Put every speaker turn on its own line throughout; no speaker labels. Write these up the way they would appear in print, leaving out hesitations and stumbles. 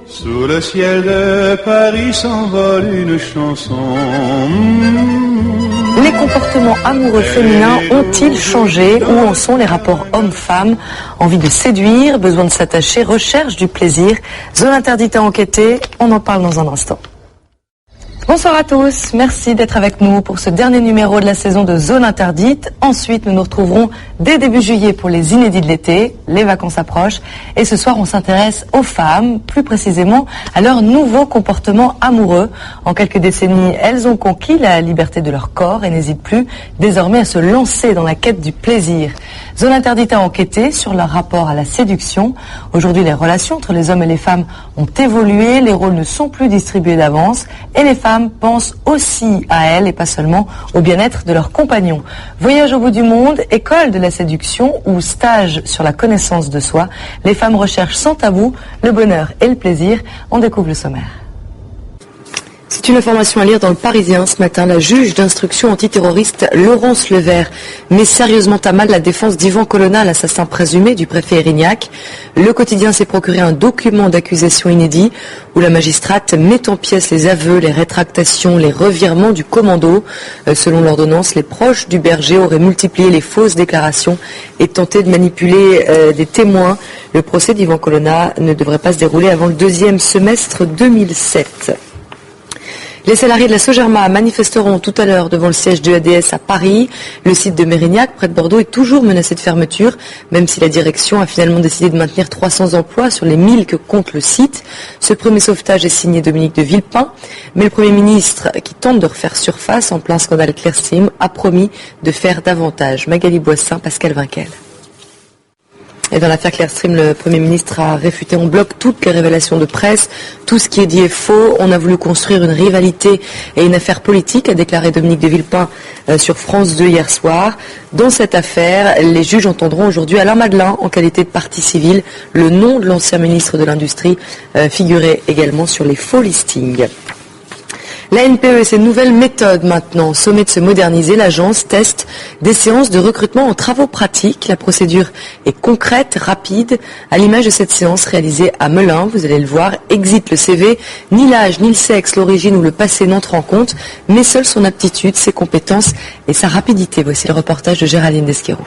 Sous le ciel de Paris s'envole une chanson.
Les comportements amoureux féminins ont-ils changé? Où en sont les rapports hommes-femmes? Envie de séduire, besoin de s'attacher, recherche du plaisir. Zone interdite à enquêter, on en parle dans un instant. Bonsoir à tous, merci d'être avec nous pour ce dernier numéro de la saison de Zone Interdite. Ensuite, nous nous retrouverons dès début juillet pour les inédits de l'été. Les vacances approchent et ce soir, on s'intéresse aux femmes, plus précisément à leurs nouveaux comportements amoureux. En quelques décennies, elles ont conquis la liberté de leur corps et n'hésitent plus désormais à se lancer dans la quête du plaisir. Zone Interdite à enquêter sur leur rapport à la séduction. Aujourd'hui, les relations entre les hommes et les femmes ont évolué, les rôles ne sont plus distribués d'avance et les femmes pensent aussi à elles et pas seulement au bien-être de leurs compagnons. Voyage au bout du monde, école de la séduction ou stage sur la connaissance de soi, les femmes recherchent sans tabou le bonheur et le plaisir. On découvre le sommaire. C'est une information à lire dans le Parisien ce matin. La juge d'instruction antiterroriste Laurence Levert met sérieusement à mal la défense d'Yvan Colonna, l'assassin présumé du préfet Erignac. Le quotidien s'est procuré un document d'accusation inédit où la magistrate met en pièces les aveux, les rétractations, les revirements du commando. Selon l'ordonnance, les proches du berger auraient multiplié les fausses déclarations et tenté de manipuler des témoins. Le procès d'Yvan Colonna ne devrait pas se dérouler avant le deuxième semestre 2007. Les salariés de la Sogerma manifesteront tout à l'heure devant le siège de ADS à Paris. Le site de Mérignac, près de Bordeaux, est toujours menacé de fermeture, même si la direction a finalement décidé de maintenir 300 emplois sur les 1000 que compte le site. Ce premier sauvetage est signé Dominique de Villepin, mais le Premier ministre, qui tente de refaire surface en plein scandale Clearstream, a promis de faire davantage. Magali Boissin, Pascal Vinquel. Et dans l'affaire Clearstream, le Premier ministre a réfuté en bloc toutes les révélations de presse. Tout ce qui est dit est faux. On a voulu construire une rivalité et une affaire politique, a déclaré Dominique de Villepin sur France 2 hier soir. Dans cette affaire, les juges entendront aujourd'hui Alain Madelin en qualité de partie civile. Le nom de l'ancien ministre de l'Industrie figurait également sur les faux listings. La NPE et ses nouvelles méthodes maintenant. Au sommet de se moderniser, l'agence teste des séances de recrutement en travaux pratiques. La procédure est concrète, rapide. À l'image de cette séance réalisée à Melun, vous allez le voir, exit le CV. Ni l'âge, ni le sexe, l'origine ou le passé n'entrent en compte, mais seule son aptitude, ses compétences et sa rapidité. Voici le reportage de Géraldine Desquero.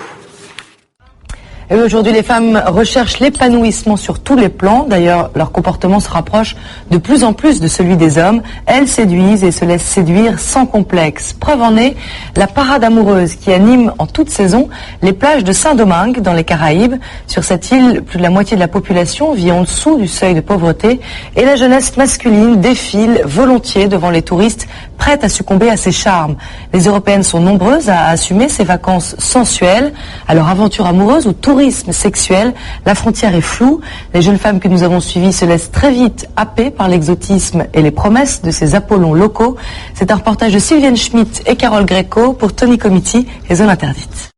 Et aujourd'hui, les femmes recherchent l'épanouissement sur tous les plans. D'ailleurs, leur comportement se rapproche de plus en plus de celui des hommes. Elles séduisent et se laissent séduire sans complexe. Preuve en est la parade amoureuse qui anime en toute saison les plages de Saint-Domingue dans les Caraïbes. Sur cette île, plus de la moitié de la population vit en dessous du seuil de pauvreté et la jeunesse masculine défile volontiers devant les touristes prêtes à succomber à ses charmes. Les Européennes sont nombreuses à assumer ces vacances sensuelles. À leur aventure amoureuse ou tourisme sexuel, la frontière est floue. Les jeunes femmes que nous avons suivies se laissent très vite happer par l'exotisme et les promesses de ces Apollons locaux. C'est un reportage de Sylviane Schmitt et Carole Greco pour Tony Comiti et Zone Interdite.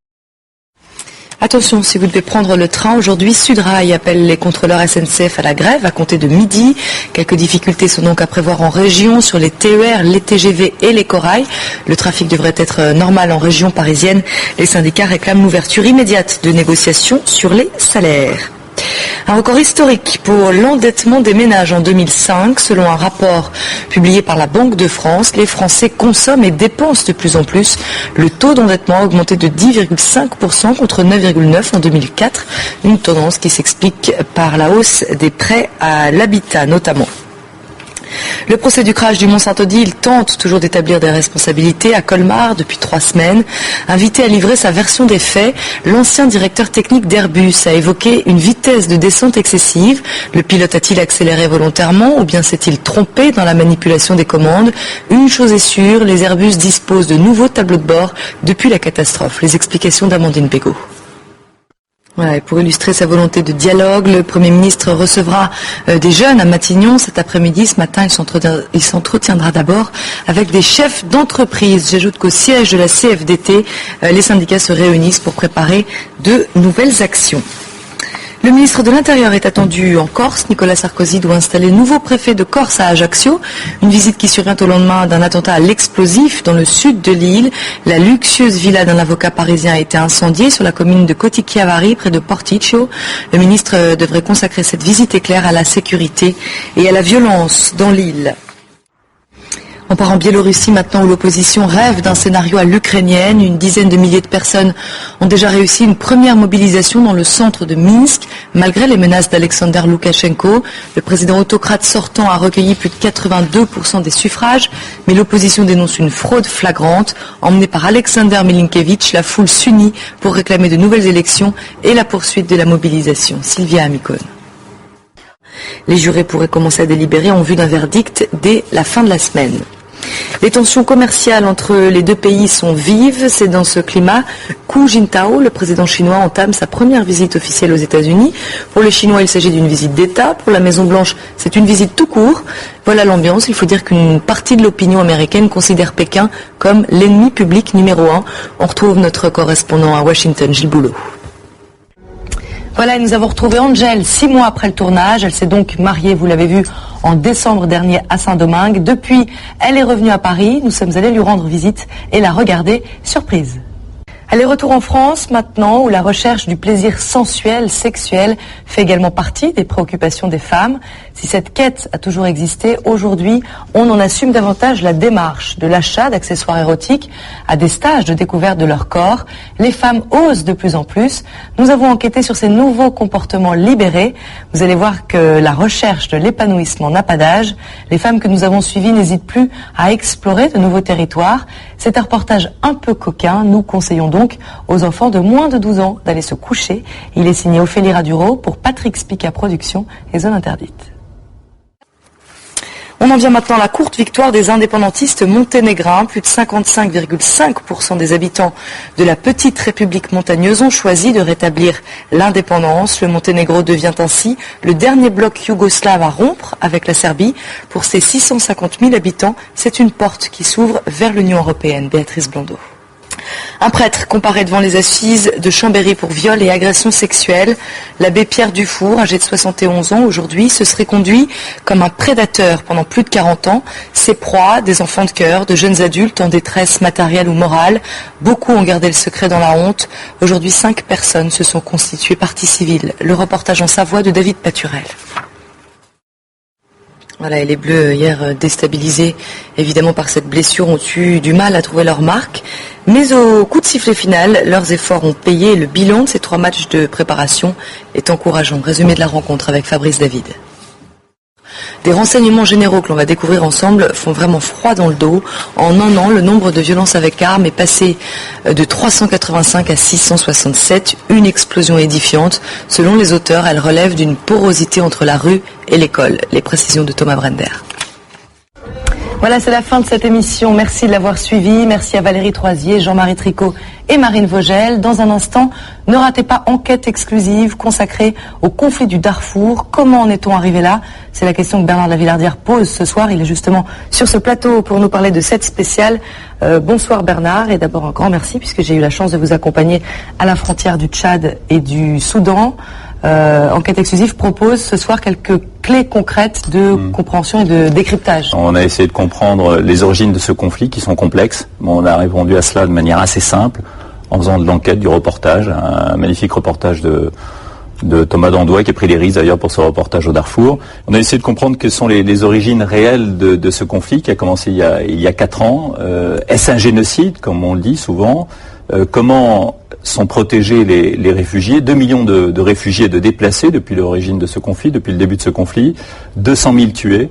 Attention, si vous devez prendre le train aujourd'hui, Sudrail appelle les contrôleurs SNCF à la grève à compter de midi. Quelques difficultés sont donc à prévoir en région sur les TER, les TGV et les corails. Le trafic devrait être normal en région parisienne. Les syndicats réclament l'ouverture immédiate de négociations sur les salaires. Un record historique pour l'endettement des ménages en 2005. Selon un rapport publié par la Banque de France, les Français consomment et dépensent de plus en plus. Le taux d'endettement a augmenté de 10,5% contre 9,9% en 2004. Une tendance qui s'explique par la hausse des prêts à l'habitat notamment. Le procès du crash du Mont-Saint-Odile tente toujours d'établir des responsabilités à Colmar depuis 3 semaines. Invité à livrer sa version des faits, l'ancien directeur technique d'Airbus a évoqué une vitesse de descente excessive. Le pilote a-t-il accéléré volontairement ou bien s'est-il trompé dans la manipulation des commandes? Une chose est sûre, les Airbus disposent de nouveaux tableaux de bord depuis la catastrophe. Les explications d'Amandine Bégaud. Voilà, et pour illustrer sa volonté de dialogue, le Premier ministre recevra des jeunes à Matignon cet après-midi. Ce matin, il s'entretiendra d'abord avec des chefs d'entreprise. J'ajoute qu'au siège de la CFDT, les syndicats se réunissent pour préparer de nouvelles actions. Le ministre de l'Intérieur est attendu en Corse. Nicolas Sarkozy doit installer le nouveau préfet de Corse à Ajaccio. Une visite qui survient au lendemain d'un attentat à l'explosif dans le sud de l'île. La luxueuse villa d'un avocat parisien a été incendiée sur la commune de Cotichiavari, près de Porticcio. Le ministre devrait consacrer cette visite éclair à la sécurité et à la violence dans l'île. On part en Biélorussie maintenant où l'opposition rêve d'un scénario à l'ukrainienne. Une dizaine de milliers de personnes ont déjà réussi une première mobilisation dans le centre de Minsk, malgré les menaces d'Alexander Loukachenko. Le président autocrate sortant a recueilli plus de 82% des suffrages, mais l'opposition dénonce une fraude flagrante. Emmenée par Alexander Milinkevich, la foule s'unit pour réclamer de nouvelles élections et la poursuite de la mobilisation. Sylvia Amikone. Les jurés pourraient commencer à délibérer en vue d'un verdict dès la fin de la semaine. Les tensions commerciales entre les deux pays sont vives. C'est dans ce climat qu'Hu Jintao, le président chinois, entame sa première visite officielle aux États-Unis. Pour les Chinois, il s'agit d'une visite d'État. Pour la Maison-Blanche, c'est une visite tout court. Voilà l'ambiance. Il faut dire qu'une partie de l'opinion américaine considère Pékin comme l'ennemi public numéro 1. On retrouve notre correspondant à Washington, Gilles Boulot. Voilà, nous avons retrouvé Angel 6 mois après le tournage. Elle s'est donc mariée, vous l'avez vu, en décembre dernier à Saint-Domingue. Depuis, elle est revenue à Paris. Nous sommes allés lui rendre visite et la regarder. Surprise. Allez, retour en France maintenant, où la recherche du plaisir sensuel, sexuel, fait également partie des préoccupations des femmes. Si cette quête a toujours existé, aujourd'hui, on en assume davantage la démarche, de l'achat d'accessoires érotiques à des stages de découverte de leur corps. Les femmes osent de plus en plus. Nous avons enquêté sur ces nouveaux comportements libérés. Vous allez voir que la recherche de l'épanouissement n'a pas d'âge. Les femmes que nous avons suivies n'hésitent plus à explorer de nouveaux territoires. C'est un reportage un peu coquin. Nous conseillons donc aux enfants de moins de 12 ans d'aller se coucher. Il est signé Ophélie Raduro pour Patrick Spica Productions et Zone Interdite. On en vient maintenant à la courte victoire des indépendantistes monténégrins. Plus de 55,5% des habitants de la petite République montagneuse ont choisi de rétablir l'indépendance. Le Monténégro devient ainsi le dernier bloc yougoslave à rompre avec la Serbie. Pour ses 650 000 habitants, c'est une porte qui s'ouvre vers l'Union européenne. Béatrice Blondeau. Un prêtre comparé devant les assises de Chambéry pour viol et agression sexuelle. L'abbé Pierre Dufour, âgé de 71 ans aujourd'hui, se serait conduit comme un prédateur pendant plus de 40 ans. Ses proies, des enfants de cœur, de jeunes adultes en détresse matérielle ou morale. Beaucoup ont gardé le secret dans la honte. Aujourd'hui, 5 personnes se sont constituées partie civile. Le reportage en Savoie de David Paturel. Voilà, et les Bleus, hier déstabilisés évidemment par cette blessure, ont eu du mal à trouver leur marque. Mais au coup de sifflet final, leurs efforts ont payé. Le bilan de ces 3 matchs de préparation est encourageant. Résumé de la rencontre avec Fabrice David. Des renseignements généraux que l'on va découvrir ensemble font vraiment froid dans le dos. En un an, le nombre de violences avec armes est passé de 385 à 667. Une explosion édifiante. Selon les auteurs, elle relève d'une porosité entre la rue et l'école. Les précisions de Thomas Brender. Voilà, c'est la fin de cette émission. Merci de l'avoir suivi. Merci à Valérie Troisier, Jean-Marie Tricot et Marine Vogel. Dans un instant, ne ratez pas Enquête exclusive consacrée au conflit du Darfour. Comment en est-on arrivé là? C'est la question que Bernard de la Villardière pose ce soir. Il est justement sur ce plateau pour nous parler de cette spéciale. Bonsoir Bernard, et d'abord un grand merci puisque j'ai eu la chance de vous accompagner à la frontière du Tchad et du Soudan. Enquête exclusive propose ce soir quelques clés concrètes de compréhension et de décryptage. On a essayé de comprendre les origines de ce conflit qui sont complexes. On a répondu à cela de manière assez simple en faisant de l'enquête, du reportage, un magnifique reportage de Thomas Dandois qui a pris les risques d'ailleurs pour ce reportage au Darfour. On a essayé de comprendre quelles sont les origines réelles de ce conflit qui a commencé il y a 4 ans. Est-ce un génocide, comme on le dit souvent? Comment sont protégés les réfugiés? 2 millions de réfugiés et de déplacés depuis l'origine de ce conflit, depuis le début de ce conflit. 200 000 tués.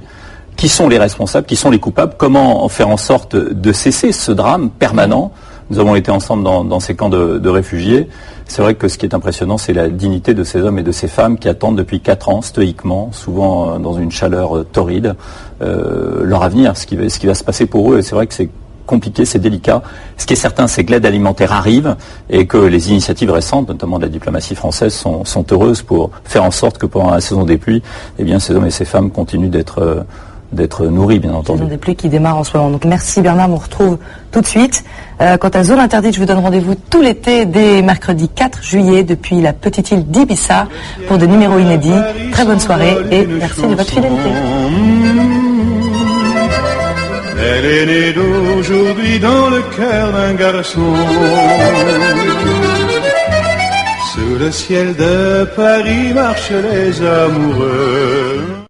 Qui sont les responsables? Qui sont les coupables? Comment faire en sorte de cesser ce drame permanent? Nous avons été ensemble dans ces camps de réfugiés. C'est vrai que ce qui est impressionnant, c'est la dignité de ces hommes et de ces femmes qui attendent depuis 4 ans, stoïquement, souvent dans une chaleur torride, leur avenir, ce qui va se passer pour eux. Et c'est vrai que c'est compliqué, c'est délicat. Ce qui est certain, c'est que l'aide alimentaire arrive et que les initiatives récentes, notamment de la diplomatie française, sont heureuses pour faire en sorte que pendant la saison des pluies, eh bien, ces hommes et ces femmes continuent d'être
d'être nourris, bien entendu.
Saison des pluies qui démarre en ce moment. Donc merci Bernard, on vous retrouve tout de suite. Quant à Zone Interdite, je vous donne rendez-vous tout l'été dès mercredi 4 juillet depuis la petite île d'Ibiza pour des numéros inédits. Très bonne soirée et merci de votre fidélité.
Elle est née d'aujourd'hui dans le cœur d'un garçon. Sous le ciel de Paris marchent les amoureux.